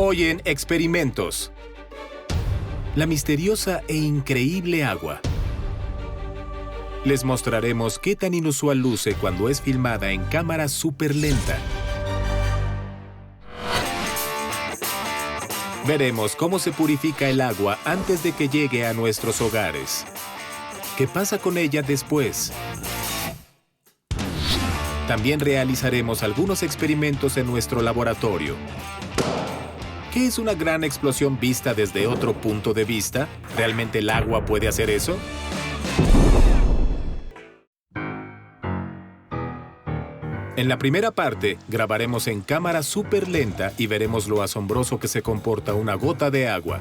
Hoy en Experimentos. La misteriosa e increíble agua. Les mostraremos qué tan inusual luce cuando es filmada en cámara súper lenta. Veremos cómo se purifica el agua antes de que llegue a nuestros hogares. ¿Qué pasa con ella después? También realizaremos algunos experimentos en nuestro laboratorio. ¿Qué es una gran explosión vista desde otro punto de vista? ¿Realmente el agua puede hacer eso? En la primera parte, grabaremos en cámara súper lenta y veremos lo asombroso que se comporta una gota de agua.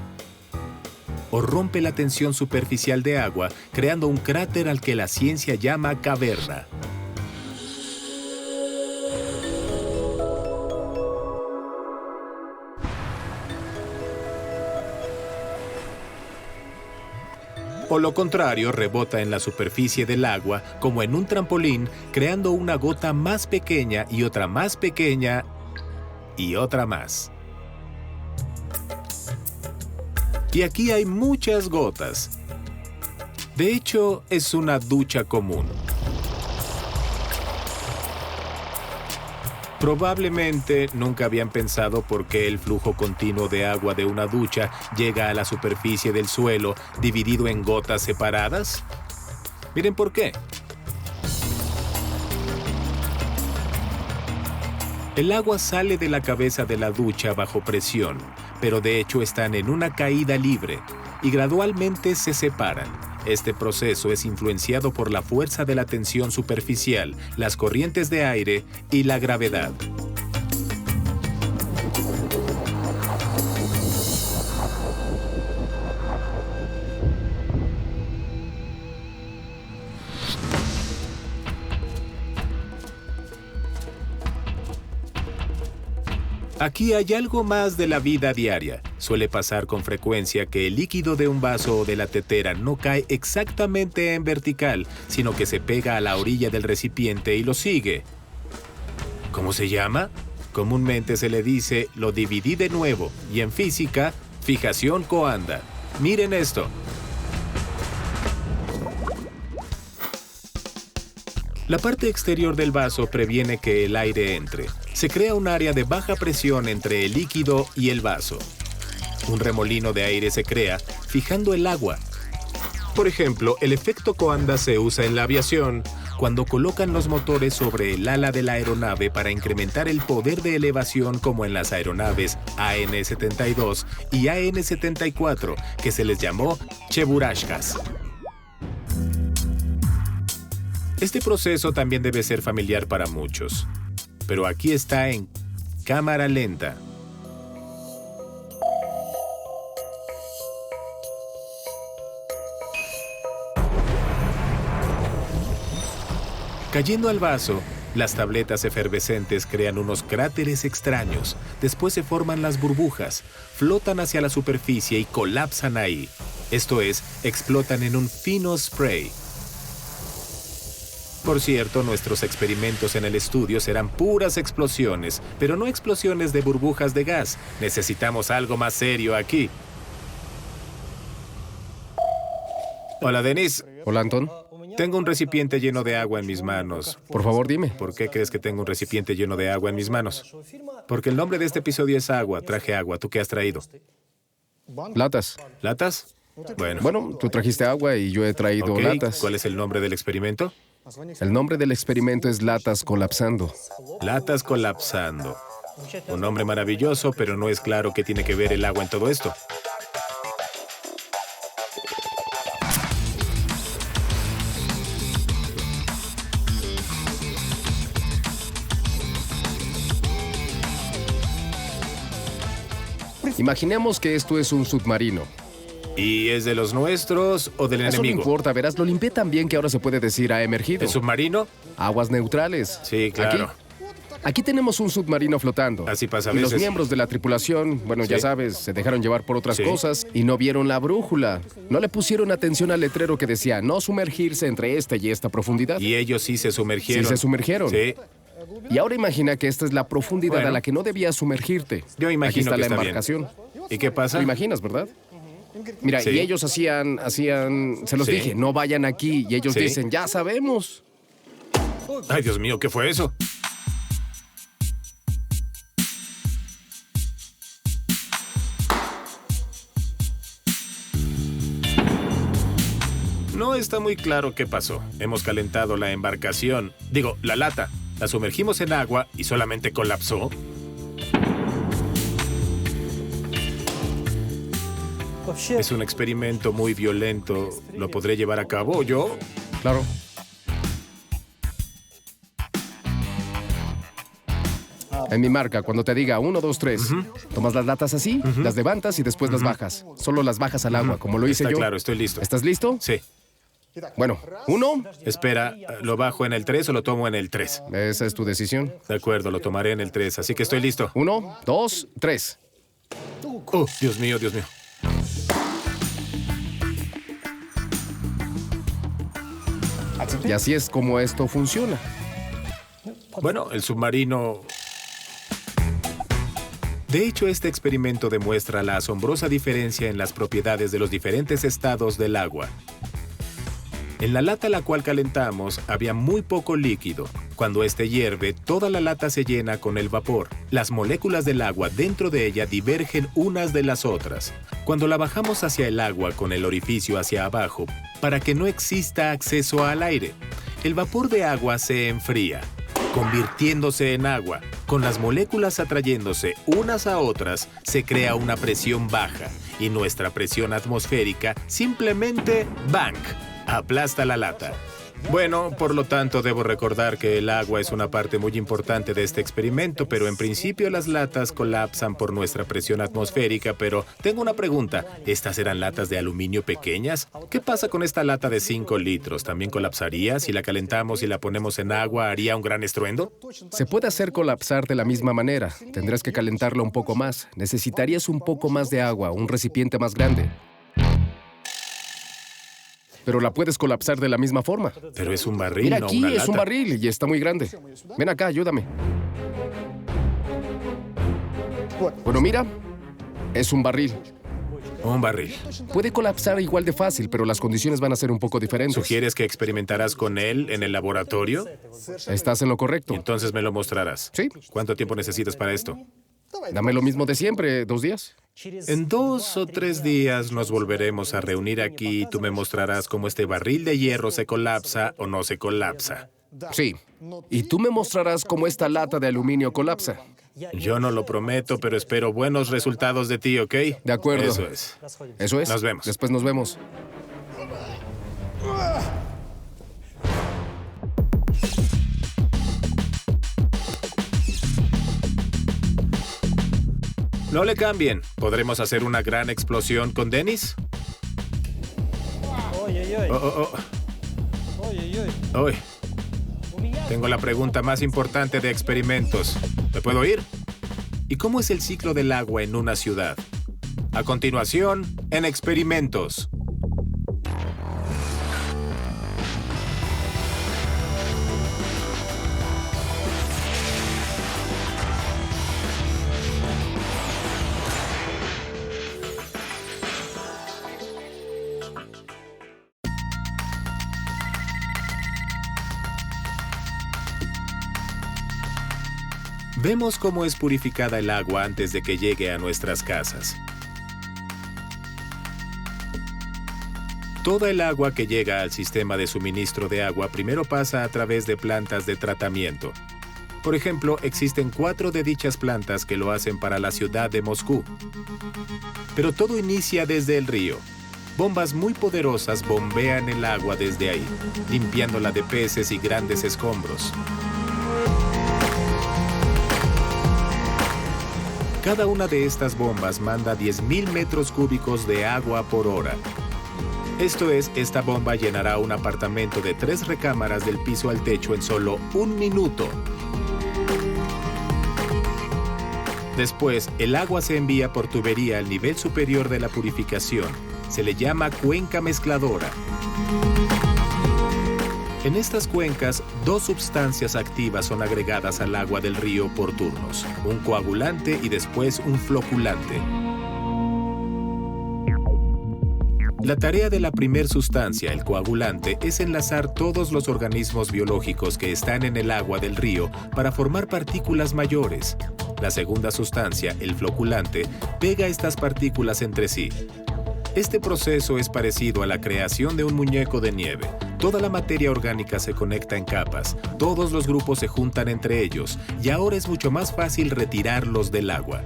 O rompe la tensión superficial de agua, creando un cráter al que la ciencia llama caverna. O lo contrario, rebota en la superficie del agua, como en un trampolín, creando una gota más pequeña y otra más pequeña y otra más. Y aquí hay muchas gotas. De hecho, es una ducha común. Probablemente nunca habían pensado por qué el flujo continuo de agua de una ducha llega a la superficie del suelo dividido en gotas separadas. Miren por qué. El agua sale de la cabeza de la ducha bajo presión, pero de hecho están en una caída libre y gradualmente se separan. Este proceso es influenciado por la fuerza de la tensión superficial, las corrientes de aire y la gravedad. Aquí hay algo más de la vida diaria. Suele pasar con frecuencia que el líquido de un vaso o de la tetera no cae exactamente en vertical, sino que se pega a la orilla del recipiente y lo sigue. ¿Cómo se llama? Comúnmente se le dice lo dividí de nuevo y en física, fijación Coanda. Miren esto. La parte exterior del vaso previene que el aire entre. Se crea un área de baja presión entre el líquido y el vaso. Un remolino de aire se crea, fijando el agua. Por ejemplo, el efecto Coanda se usa en la aviación cuando colocan los motores sobre el ala de la aeronave para incrementar el poder de elevación, como en las aeronaves AN-72 y AN-74, que se les llamó Cheburashkas. Este proceso también debe ser familiar para muchos, pero aquí está en cámara lenta. Cayendo al vaso, las tabletas efervescentes crean unos cráteres extraños. Después se forman las burbujas, flotan hacia la superficie y colapsan ahí. Esto es, explotan en un fino spray. Por cierto, nuestros experimentos en el estudio serán puras explosiones, pero no explosiones de burbujas de gas. Necesitamos algo más serio aquí. Hola, Denis. Hola, Anton. Tengo un recipiente lleno de agua en mis manos. Por favor, dime. ¿Por qué crees que tengo un recipiente lleno de agua en mis manos? Porque el nombre de este episodio es agua. Traje agua. ¿Tú qué has traído? Latas. ¿Latas? Bueno, tú trajiste agua y yo he traído Ok, latas. ¿cuál es el nombre del experimento? El nombre del experimento es latas colapsando. Latas colapsando. Un nombre maravilloso, pero no es claro qué tiene que ver el agua en todo esto. Imaginemos que esto es un submarino. ¿Y es de los nuestros o del Eso no enemigo? importa, verás, lo limpié tan bien que ahora se puede decir ha emergido. ¿El submarino? Aguas neutrales. Sí, claro. Aquí tenemos un submarino flotando. Así pasa a Y los veces. miembros de la tripulación, bueno, ya Sí. sabes, se dejaron llevar por otras Sí. cosas y no vieron la brújula. No le pusieron atención al letrero que decía no sumergirse entre esta y esta profundidad. Y ellos sí se sumergieron. Sí se sumergieron. Sí. Y ahora imagina que esta es la profundidad Bueno. a la que no debías sumergirte. Yo imagino Aquí está que la está bien. embarcación. ¿Y qué pasa? ¿Lo imaginas, verdad? Mira, Sí. y ellos se los Sí. dije, no vayan aquí. Y ellos Sí. dicen, ya sabemos. Ay, Dios mío, ¿qué fue eso? No está muy claro qué pasó. Hemos calentado la embarcación, digo, la lata. La sumergimos en agua y solamente colapsó. Es un experimento muy violento. ¿Lo podré llevar a cabo yo? Claro. En mi marca, cuando te diga 1, 2, 3, tomas las latas así, las levantas y después las bajas. Solo las bajas al agua, como lo hice Está yo. claro, estoy listo. ¿Estás listo? Sí. Bueno, 1, Espera, ¿lo bajo en el 3 o lo tomo en el 3? esa es tu decisión. De acuerdo, lo tomaré en el 3, así que estoy listo. 1, 2, 3. Dios mío, Dios mío. Y así es como esto funciona. Bueno, el submarino... De hecho, este experimento demuestra la asombrosa diferencia en las propiedades de los diferentes estados del agua. En la lata la cual calentamos había muy poco líquido. Cuando este hierve, toda la lata se llena con el vapor. Las moléculas del agua dentro de ella divergen unas de las otras. Cuando la bajamos hacia el agua con el orificio hacia abajo, para que no exista acceso al aire, el vapor de agua se enfría, convirtiéndose en agua. Con las moléculas atrayéndose unas a otras, se crea una presión baja y nuestra presión atmosférica simplemente ¡bang! Aplasta la lata. Bueno, por lo tanto, debo recordar que el agua es una parte muy importante de este experimento, pero en principio las latas colapsan por nuestra presión atmosférica, pero tengo una pregunta. ¿Estas eran latas de aluminio pequeñas? ¿Qué pasa con esta lata de 5 litros? ¿También colapsaría? Si la calentamos y la ponemos en agua, ¿haría un gran estruendo? Se puede hacer colapsar de la misma manera. Tendrás que calentarlo un poco más. Necesitarías un poco más de agua, un recipiente más grande. Pero la puedes colapsar de la misma forma. Pero es un barril, Mira, no aquí una es un lata. barril y está muy grande. Ven acá, ayúdame. Bueno, mira, es un barril. Un barril. Puede colapsar igual de fácil, pero las condiciones van a ser un poco diferentes. ¿Sugieres que experimentarás con él en el laboratorio? Estás en lo correcto. Y entonces me lo mostrarás. Sí. ¿Cuánto tiempo necesitas para esto? Dame lo mismo de siempre, 2 días. En 2 o 3 días nos volveremos a reunir aquí y tú me mostrarás cómo este barril de hierro se colapsa o no se colapsa. Sí. Y tú me mostrarás cómo esta lata de aluminio colapsa. Yo no lo prometo, pero espero buenos resultados de ti, ¿ok? De acuerdo. Eso es. ¿Eso es? Nos vemos. Después nos vemos. No le cambien. ¿Podremos hacer una gran explosión con Dennis? Hoy. Tengo la pregunta más importante de experimentos. ¿Me puedo ir? ¿Y cómo es el ciclo del agua en una ciudad? A continuación, en experimentos. Vemos cómo es purificada el agua antes de que llegue a nuestras casas. Toda el agua que llega al sistema de suministro de agua primero pasa a través de plantas de tratamiento. Por ejemplo, existen 4 de dichas plantas que lo hacen para la ciudad de Moscú. Pero todo inicia desde el río. Bombas muy poderosas bombean el agua desde ahí, limpiándola de peces y grandes escombros. Cada una de estas bombas manda 10.000 metros cúbicos de agua por hora. Esto es, esta bomba llenará un apartamento de 3 recámaras del piso al techo en solo 1 minuto. Después, el agua se envía por tubería al nivel superior de la purificación. Se le llama cuenca mezcladora. En estas cuencas, dos sustancias activas son agregadas al agua del río por turnos, un coagulante y después un floculante. La tarea de la primer sustancia, el coagulante, es enlazar todos los organismos biológicos que están en el agua del río para formar partículas mayores. La segunda sustancia, el floculante, pega estas partículas entre sí. Este proceso es parecido a la creación de un muñeco de nieve. Toda la materia orgánica se conecta en capas, todos los grupos se juntan entre ellos y ahora es mucho más fácil retirarlos del agua.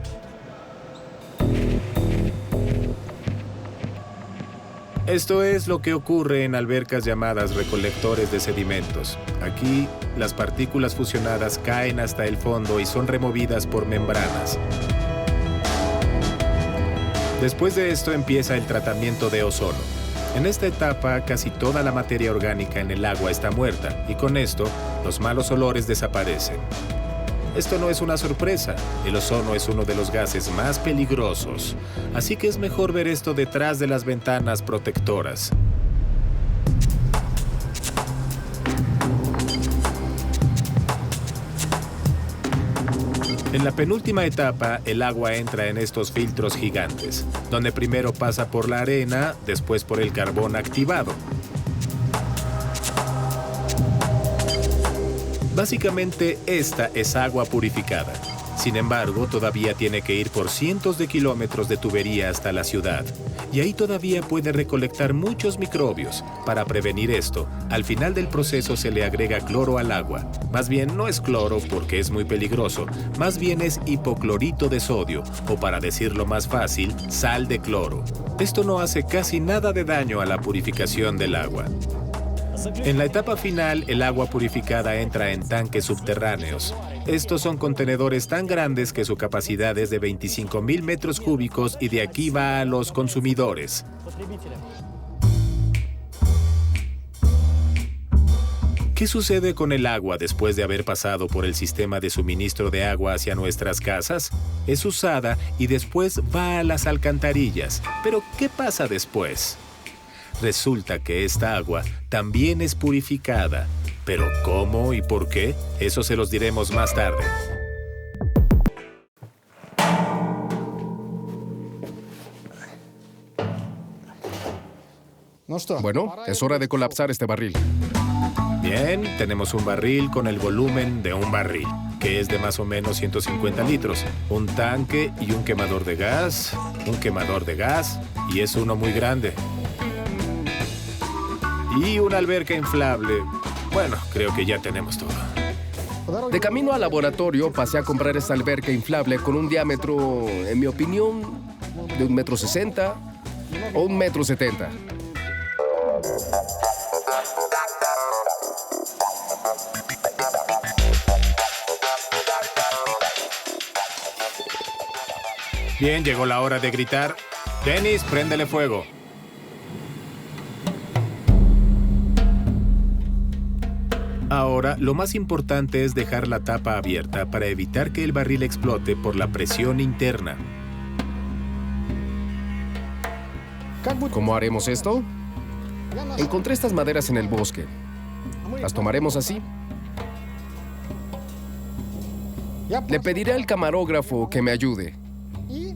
Esto es lo que ocurre en albercas llamadas recolectores de sedimentos. Aquí, las partículas fusionadas caen hasta el fondo y son removidas por membranas. Después de esto empieza el tratamiento de ozono. En esta etapa, casi toda la materia orgánica en el agua está muerta y con esto, los malos olores desaparecen. Esto no es una sorpresa. El ozono es uno de los gases más peligrosos, así que es mejor ver esto detrás de las ventanas protectoras. En la penúltima etapa, el agua entra en estos filtros gigantes, donde primero pasa por la arena, después por el carbón activado. Básicamente, esta es agua purificada. Sin embargo, todavía tiene que ir por cientos de kilómetros de tubería hasta la ciudad. Y ahí todavía puede recolectar muchos microbios. Para prevenir esto, al final del proceso se le agrega cloro al agua. Más bien, no es cloro porque es muy peligroso. Más bien es hipoclorito de sodio, o para decirlo más fácil, sal de cloro. Esto no hace casi nada de daño a la purificación del agua. En la etapa final, el agua purificada entra en tanques subterráneos. Estos son contenedores tan grandes que su capacidad es de 25,000 metros cúbicos y de aquí va a los consumidores. ¿Qué sucede con el agua después de haber pasado por el sistema de suministro de agua hacia nuestras casas? Es usada y después va a las alcantarillas. ¿Pero qué pasa después? Resulta que esta agua también es purificada. ¿Pero cómo y por qué? Eso se los diremos más tarde. Bueno, es hora de colapsar este barril. Bien, tenemos un barril con el volumen de un barril, que es de más o menos 150 litros. Un tanque y un quemador de gas, y es uno muy grande. Y una alberca inflable. Bueno, creo que ya tenemos todo. De camino al laboratorio, pasé a comprar esta alberca inflable con un diámetro, en mi opinión, de 1,60 m o 1,70 m. Bien, llegó la hora de gritar. Dennis, préndele fuego. Ahora, lo más importante es dejar la tapa abierta para evitar que el barril explote por la presión interna. ¿Cómo haremos esto? Encontré estas maderas en el bosque. Las tomaremos así. Le pediré al camarógrafo que me ayude.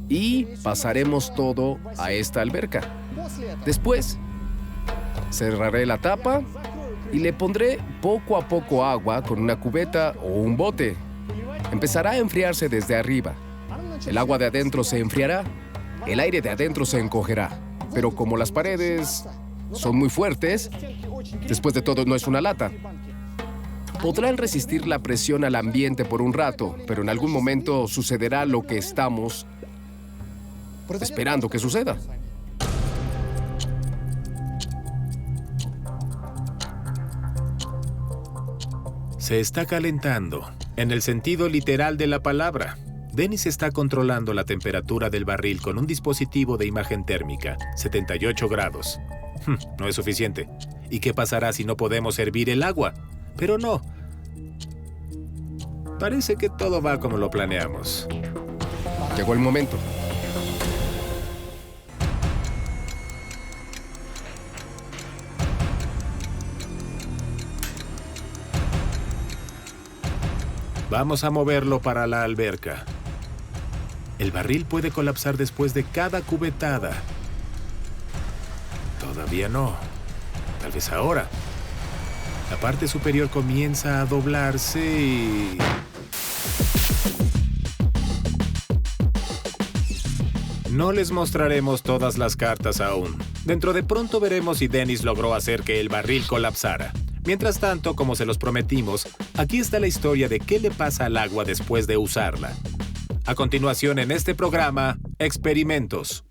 Y pasaremos todo a esta alberca. Después, cerraré la tapa y le pondré poco a poco agua con una cubeta o un bote. Empezará a enfriarse desde arriba. El agua de adentro se enfriará, el aire de adentro se encogerá. Pero como las paredes son muy fuertes, después de todo no es una lata. Podrán resistir la presión al ambiente por un rato, pero en algún momento sucederá lo que estamos esperando que suceda. Se está calentando, en el sentido literal de la palabra. Dennis está controlando la temperatura del barril con un dispositivo de imagen térmica, 78 grados. No es suficiente. ¿Y qué pasará si no podemos hervir el agua? Pero no. Parece que todo va como lo planeamos. Llegó el momento. Vamos a moverlo para la alberca. El barril puede colapsar después de cada cubetada. Todavía no. Tal vez ahora. La parte superior comienza a doblarse y... No les mostraremos todas las cartas aún. Dentro de pronto veremos si Dennis logró hacer que el barril colapsara. Mientras tanto, como se los prometimos, aquí está la historia de qué le pasa al agua después de usarla. A continuación en este programa, experimentos.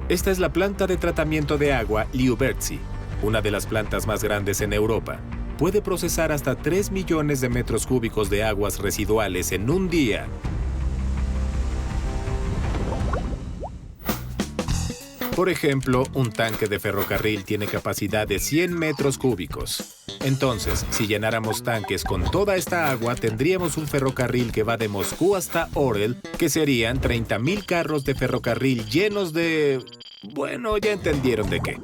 Esta es la planta de tratamiento de agua Liubertsy, una de las plantas más grandes en Europa. Puede procesar hasta 3 millones de metros cúbicos de aguas residuales en un día. Por ejemplo, un tanque de ferrocarril tiene capacidad de 100 metros cúbicos. Entonces, si llenáramos tanques con toda esta agua, tendríamos un ferrocarril que va de Moscú hasta Orel, que serían 30.000 carros de ferrocarril llenos de... Bueno, ya entendieron de qué.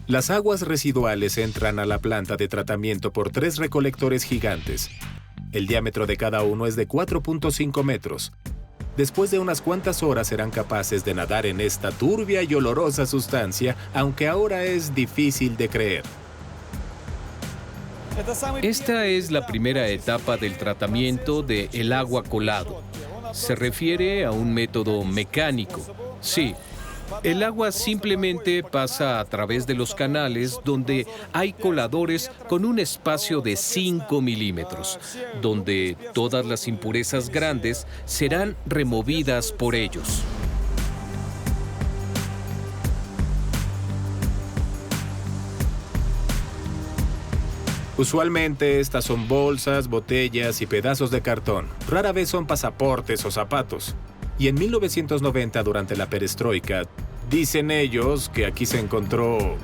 Las aguas residuales entran a la planta de tratamiento por 3 recolectores gigantes. El diámetro de cada uno es de 4.5 metros. Después de unas cuantas horas serán capaces de nadar en esta turbia y olorosa sustancia, aunque ahora es difícil de creer. Esta es la primera etapa del tratamiento del agua colado. Se refiere a un método mecánico. Sí, el agua simplemente pasa a través de los canales donde hay coladores con un espacio de 5 milímetros, donde todas las impurezas grandes serán removidas por ellos. Usualmente estas son bolsas, botellas y pedazos de cartón. Rara vez son pasaportes o zapatos. Y en 1990, durante la perestroika, dicen ellos que aquí se encontró...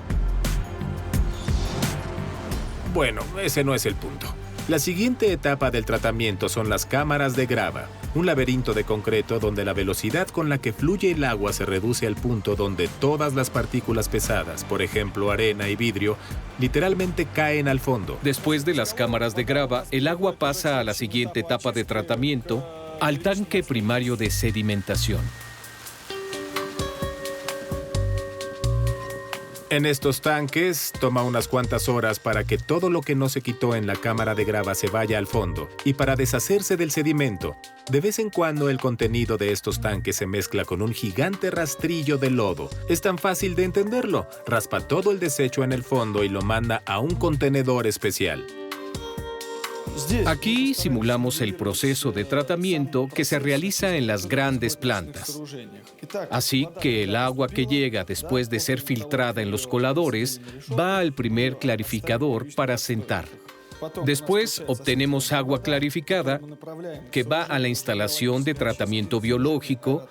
Bueno, ese no es el punto. La siguiente etapa del tratamiento son las cámaras de grava, un laberinto de concreto donde la velocidad con la que fluye el agua se reduce al punto donde todas las partículas pesadas, por ejemplo arena y vidrio, literalmente caen al fondo. Después de las cámaras de grava, el agua pasa a la siguiente etapa de tratamiento, al tanque primario de sedimentación. En estos tanques toma unas cuantas horas para que todo lo que no se quitó en la cámara de grava se vaya al fondo y para deshacerse del sedimento. De vez en cuando el contenido de estos tanques se mezcla con un gigante rastrillo de lodo. Es tan fácil de entenderlo. Raspa todo el desecho en el fondo y lo manda a un contenedor especial. Aquí simulamos el proceso de tratamiento que se realiza en las grandes plantas. Así que el agua que llega después de ser filtrada en los coladores va al primer clarificador para sentar. Después obtenemos agua clarificada que va a la instalación de tratamiento biológico,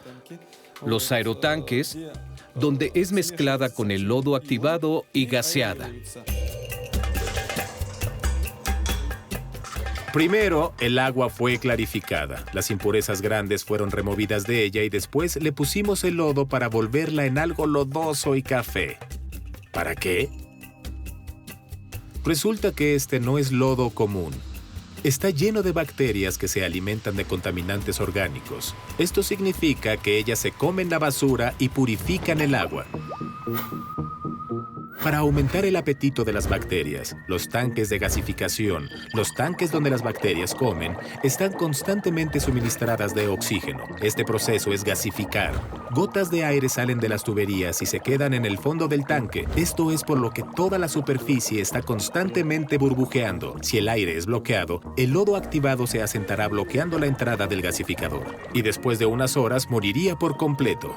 los aerotanques, donde es mezclada con el lodo activado y gaseada. Primero, el agua fue clarificada. Las impurezas grandes fueron removidas de ella y después le pusimos el lodo para volverla en algo lodoso y café. ¿Para qué? Resulta que este no es lodo común. Está lleno de bacterias que se alimentan de contaminantes orgánicos. Esto significa que ellas se comen la basura y purifican el agua. Para aumentar el apetito de las bacterias, los tanques de gasificación, los tanques donde las bacterias comen, están constantemente suministradas de oxígeno. Este proceso es gasificar. Gotas de aire salen de las tuberías y se quedan en el fondo del tanque. Esto es por lo que toda la superficie está constantemente burbujeando. Si el aire es bloqueado, el lodo activado se asentará bloqueando la entrada del gasificador. Y después de unas horas moriría por completo.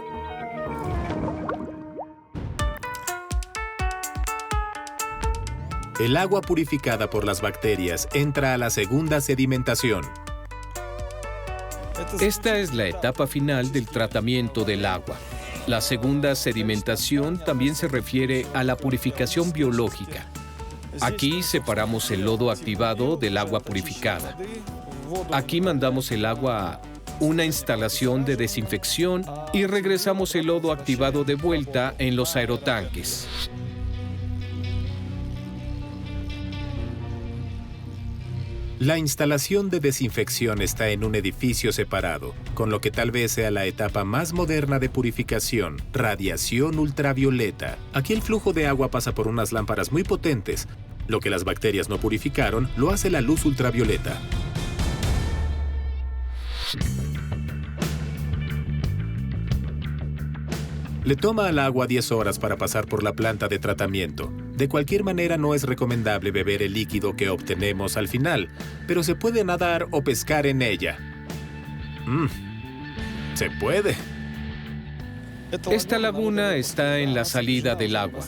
El agua purificada por las bacterias entra a la segunda sedimentación. Esta es la etapa final del tratamiento del agua. La segunda sedimentación también se refiere a la purificación biológica. Aquí separamos el lodo activado del agua purificada. Aquí mandamos el agua a una instalación de desinfección y regresamos el lodo activado de vuelta en los aerotanques. La instalación de desinfección está en un edificio separado, con lo que tal vez sea la etapa más moderna de purificación, radiación ultravioleta. Aquí el flujo de agua pasa por unas lámparas muy potentes. Lo que las bacterias no purificaron lo hace la luz ultravioleta. Le toma al agua 10 horas para pasar por la planta de tratamiento. De cualquier manera, no es recomendable beber el líquido que obtenemos al final, pero se puede nadar o pescar en ella. Se puede. Esta laguna está en la salida del agua.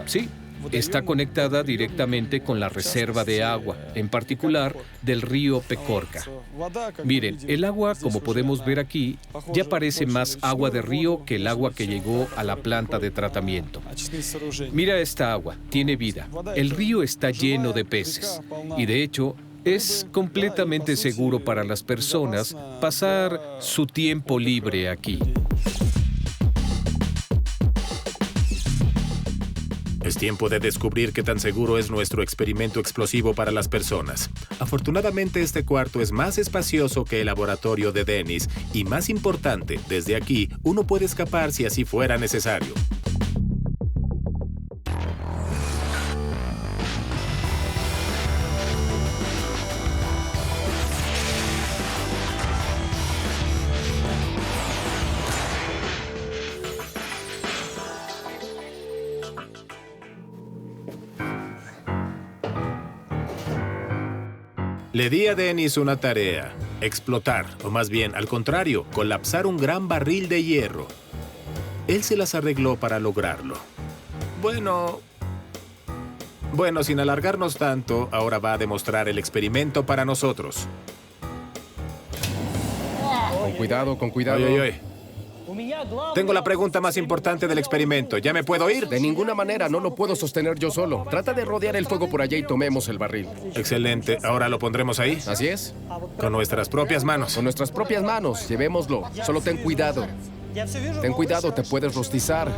Sí, está conectada directamente con la reserva de agua, en particular del río Pecorca. Miren, el agua, como podemos ver aquí, ya parece más agua de río que el agua que llegó a la planta de tratamiento. Mira esta agua, tiene vida. El río está lleno de peces y, de hecho, es completamente seguro para las personas pasar su tiempo libre aquí. Es tiempo de descubrir qué tan seguro es nuestro experimento explosivo para las personas. Afortunadamente, este cuarto es más espacioso que el laboratorio de Dennis y, más importante, desde aquí uno puede escapar si así fuera necesario. Le di a Dennis una tarea: explotar, o más bien, al contrario, colapsar un gran barril de hierro. Él se las arregló para lograrlo. Bueno, sin alargarnos tanto, ahora va a demostrar el experimento para nosotros. Con cuidado, con cuidado. Oye. Tengo la pregunta más importante del experimento. ¿Ya me puedo ir? De ninguna manera, no lo puedo sostener yo solo. Trata de rodear el fuego por allá y tomemos el barril. Excelente. ¿Ahora lo pondremos ahí? Así es. Con nuestras propias manos. Con nuestras propias manos. Llevémoslo. Solo ten cuidado. Ten cuidado, te puedes rostizar.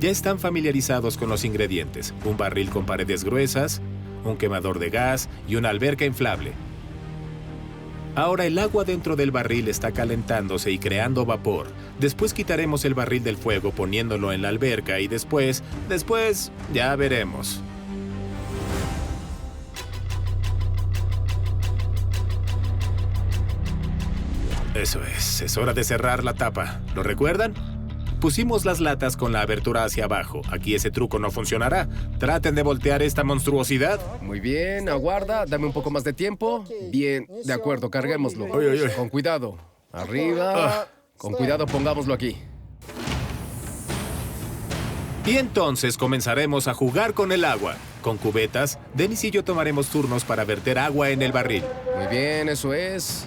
Ya están familiarizados con los ingredientes: un barril con paredes gruesas, un quemador de gas y una alberca inflable. Ahora el agua dentro del barril está calentándose y creando vapor. Después quitaremos el barril del fuego poniéndolo en la alberca y después ya veremos. Eso es hora de cerrar la tapa. ¿Lo recuerdan? Pusimos las latas con la abertura hacia abajo. Aquí ese truco no funcionará. Traten de voltear esta monstruosidad. Muy bien, aguarda. Dame un poco más de tiempo. Bien, de acuerdo, carguémoslo. Con cuidado. Arriba. Con cuidado, pongámoslo aquí. Y entonces comenzaremos a jugar con el agua. Con cubetas, Dennis y yo tomaremos turnos para verter agua en el barril. Muy bien, eso es.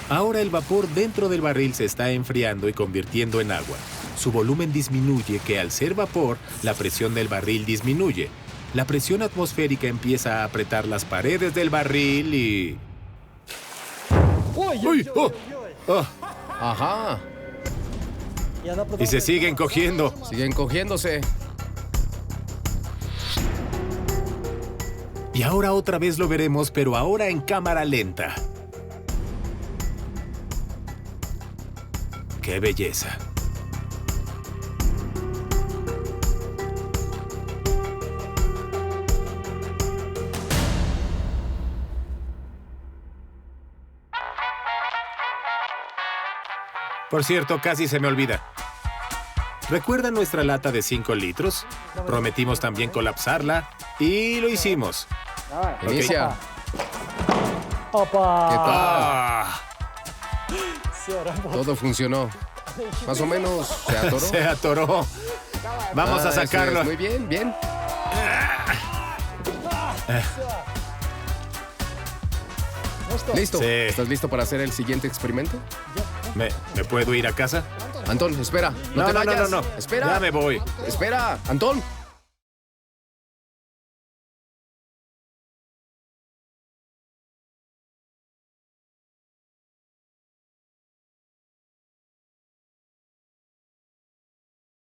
Ahora el vapor dentro del barril se está enfriando y convirtiendo en agua. Su volumen disminuye, que al ser vapor, la presión del barril disminuye. La presión atmosférica empieza a apretar las paredes del barril y... ¡Uy! ¡Oh! Ajá. Y se siguen cogiendo. Siguen cogiéndose. Y ahora otra vez lo veremos, pero ahora en cámara lenta. ¡Qué belleza! Por cierto, casi se me olvida. ¿Recuerdan nuestra lata de 5 litros? Prometimos también colapsarla y lo hicimos. Inicia. Opa. ¿Qué tal? ¡Ah! Todo funcionó. Más o menos se atoró. Se atoró. Vamos a eso sacarlo. es. Muy bien, bien. ¿Listo? Sí. ¿Estás listo para hacer el siguiente experimento? ¿Me puedo ir a casa? Antón, espera. No te vayas. No. Espera. Ya me voy. Espera, Antón.